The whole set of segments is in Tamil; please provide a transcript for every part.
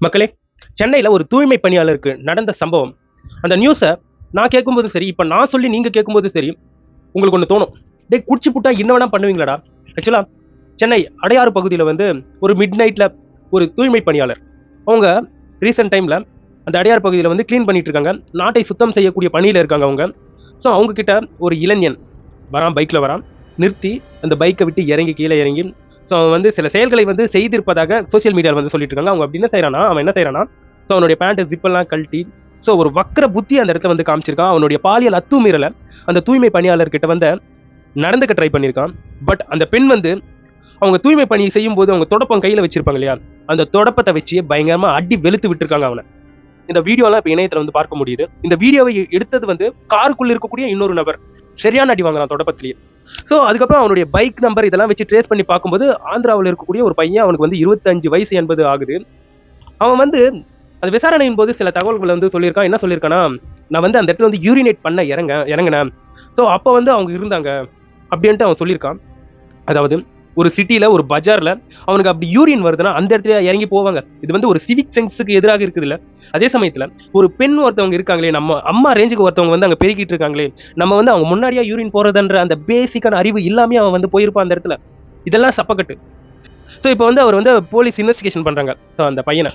மக்களே, சென்னையில் ஒரு தூய்மை பணியாளருக்கு நடந்த சம்பவம். அந்த நியூஸை நான் கேட்கும்போதும் சரி, இப்போ நான் சொல்லி நீங்கள் கேட்கும்போதும் சரி, உங்களுக்கு ஒன்று தோணும். டேய், குடிச்சு புட்டா என்ன வேணா பண்ணுவீங்களாடா. ஆக்சுவலாக சென்னை அடையாறு பகுதியில் வந்து ஒரு மிட் நைட்டில் ஒரு தூய்மை பணியாளர் அவங்க ரீசெண்ட் டைமில் அந்த அடையாறு பகுதியில் வந்து க்ளீன் பண்ணிட்டு இருக்காங்க. நாட்டை சுத்தம் செய்யக்கூடிய பணியில் இருக்காங்க அவங்க. ஸோ அவங்கக்கிட்ட ஒரு இளைஞன் வரான், பைக்கில் வரான். நிறுத்தி அந்த பைக்கை விட்டு இறங்கி கீழே இறங்கி ஸோ அவன் வந்து சில செயல்களை வந்து செய்திருப்பதாக சோசியல் மீடியாவில் வந்து சொல்லிட்டு இருக்காங்க. அவங்க அப்படி என்ன செய்யறானா, அவன் என்ன செய்யறானா, ஸோ அவனுடைய பேண்ட் ஜிப்பெல்லாம் கழட்டி ஸோ ஒரு வக்கர புத்தி அந்த இடத்துல வந்து காமிச்சிருக்கான். அவனுடைய பாலியல் அத்துமீறலை அந்த தூய்மை பணியாளர்கிட்ட வந்து நடந்துக்க ட்ரை பண்ணியிருக்கான். பட் அந்த பெண் வந்து அவங்க தூய்மை பணி செய்யும் போது அவங்க தொடப்பம் கையில் வச்சிருப்பாங்க இல்லையா, அந்த தொடப்பத்தை வச்சு பயங்கரமாக அடி வெளுத்து விட்டுருக்காங்க அவனை. இந்த வீடியோலாம் இப்போ இணையத்தில் வந்து பார்க்க முடியுது. இந்த வீடியோவை எடுத்தது வந்து காருக்குள்ள இருக்கக்கூடிய இன்னொரு நபர் சரியான அடி வாங்கலாம் தொடப்பத்திலேயே. ஸோ அதுக்கப்புறம் அவனுடைய பைக் நம்பர் இதெல்லாம் வச்சு ட்ரேஸ் பண்ணி பார்க்கும்போது ஆந்திராவில் இருக்கக்கூடிய ஒரு பையன், அவனுக்கு வந்து 25 வயசு என்பது ஆகுது. அவன் வந்து அந்த விசாரணையின் போது சில தகவல்களை வந்து சொல்லியிருக்கான். என்ன சொல்லியிருக்கான்னா, நான் வந்து அந்த இடத்துல வந்து யூரினேட் பண்ண இறங்கினேன். ஸோ அப்போ வந்து அவங்க இருந்தாங்க அப்படின்ட்டு அவன் சொல்லியிருக்கான். அதாவது ஒரு சிட்டியில் ஒரு பஜாரில் அவனுக்கு அப்படி யூரின் வருதுன்னா அந்த இடத்துல இறங்கி போவாங்க. இது வந்து ஒரு சிவிக் சென்ஸுக்கு எதிராக இருக்குது இல்லை. அதே சமயத்தில் ஒரு பெண் ஒருத்தவங்க இருக்காங்களே, நம்ம அம்மா ரேஞ்சுக்கு ஒருத்தவங்க வந்து அங்கே பெருக்கிட்டு இருக்காங்களே, நம்ம வந்து அவங்க முன்னாடியா யூரின் போகிறதுன்ற அந்த பேசிக்கான அறிவு இல்லாமல் அவன் வந்து போயிருப்பான் அந்த இடத்துல. இதெல்லாம் சப்பக்கட்டு. ஸோ இப்போ வந்து அவர் வந்து போலீஸ் இன்வெஸ்டிகேஷன் பண்ணுறாங்க ஸோ அந்த பையனை.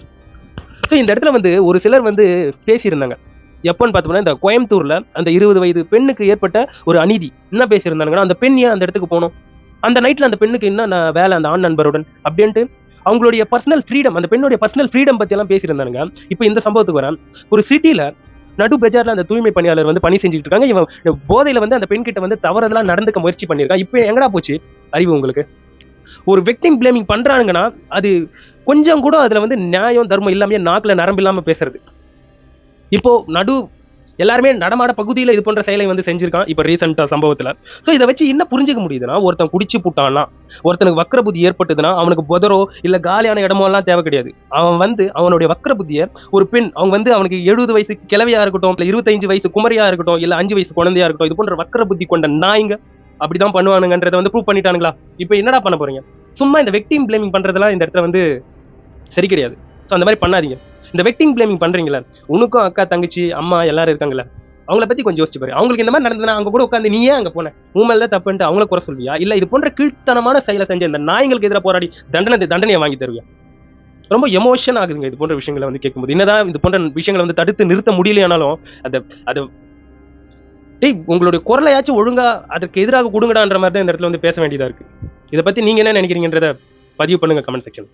ஸோ இந்த இடத்துல வந்து ஒரு சிலர் வந்து பேசியிருந்தாங்க. எப்போன்னு பார்த்தோம்னா, இந்த கோயம்புத்தூரில் அந்த 20 வயது பெண்ணுக்கு ஏற்பட்ட ஒரு அநீதி என்ன பேசியிருந்தாங்கன்னா, அந்த பெண் ஏன் அந்த இடத்துக்கு போகணும், அந்த நைட்டில் அந்த பெண்ணுக்கு என்ன வேலை அந்த ஆண் நண்பருடன் அப்படின்ட்டு அவங்களுடைய பர்சனல் ஃப்ரீடம், அந்த பெண்ணுடைய பர்சனல் ஃப்ரீடம் பற்றியெல்லாம் பேசியிருந்தானுங்க. இப்போ இந்த சம்பவத்துக்கு வரேன். ஒரு சிட்டியில் நடு பஜாரில் அந்த தூய்மை பணியாளர் வந்து பணி செஞ்சுட்டு இருக்காங்க. இவன் போதையில் வந்து அந்த பெண் கிட்ட வந்து தவறுதெல்லாம் நடந்துக்க முயற்சி பண்ணியிருக்கான். இப்போ எங்கடா போச்சு அறிவு உங்களுக்கு? ஒரு விக்டிம் பிளேமிங் பண்றானுங்கன்னா அது கொஞ்சம் கூட அதுல வந்து நியாயம் தர்மம் இல்லாம நாக்குல நரம்பு இல்லாம பேசுறது. இப்போ எல்லாருமே நடமாட பகுதியில் இது போன்ற செயலை வந்து செஞ்சிருக்கான் இப்போ ரீசெண்டா சம்பவத்துல. ஸோ இதை வச்சு என்ன புரிஞ்சுக்க முடியுதுன்னா, ஒருத்தன் குடிச்சு புட்டான்னா, ஒருத்தனுக்கு வக்கர புத்தி ஏற்பட்டதுன்னா அவனுக்கு புதரோ இல்ல காலியான இடமோ எல்லாம் தேவை கிடையாது. அவன் வந்து அவனுடைய வக்கர புத்தியை ஒரு பெண், அவங்க வந்து அவனுக்கு 70 வயசு கிழவியா இருக்கட்டும், இல்ல 25 வயசு குமரியா இருக்கட்டும், இல்ல 5 வயசு குழந்தையா இருக்கட்டும், இது போன்ற வக்கர புத்தி கொண்ட நாய்ங்க அப்படிதான் பண்ணுவானுங்கன்றதை வந்து ப்ரூவ் பண்ணிட்டானுங்களா? இப்போ என்னடா பண்ண போறீங்க? சும்மா இந்த விக்டிம் பிளேமிங் பண்றதெல்லாம் இந்த இடத்துல வந்து சரி கிடையாது. ஸோ அந்த மாதிரி பண்ணாதீங்க. இந்த விக்டிம் பிளேமிங் பண்றீங்களா, உனக்கும் அக்கா தங்கச்சி அம்மா எல்லாரும் இருக்காங்களா, அவங்கள பத்தி கொஞ்சம் யோசிச்சு பாரு. அவங்களுக்கு இந்த மாதிரி நடந்ததுன்னா அங்க கூட உட்காந்து நீ ஏன் அங்க போன, உன் மேல தப்புன்ட்டு அவங்கள குறை சொல்வியா, இல்ல இது போன்ற கீழ்த்தனமான செயலை செஞ்ச இந்த நாய்களுக்கு எதிராக போராடி தண்டனையை வாங்கி தருவியா? ரொம்ப எமோஷன் ஆகுதுங்க இது போன்ற விஷயங்களை வந்து கேட்கும்போது. என்னதான் இது போன்ற விஷயங்களை வந்து தடுத்து நிறுத்த முடியலையானாலும் அதை உங்களுடைய குரலையாச்சும் ஒழுங்கா அதற்கு எதிராக கொடுங்கடான்ற மாதிரி தான் இந்த இடத்துல வந்து பேச வேண்டியதா இருக்கு. இதை பத்தி நீங்க என்ன நினைக்கிறீங்கன்றத பதிவு பண்ணுங்க கமெண்ட் செக்ஷன்.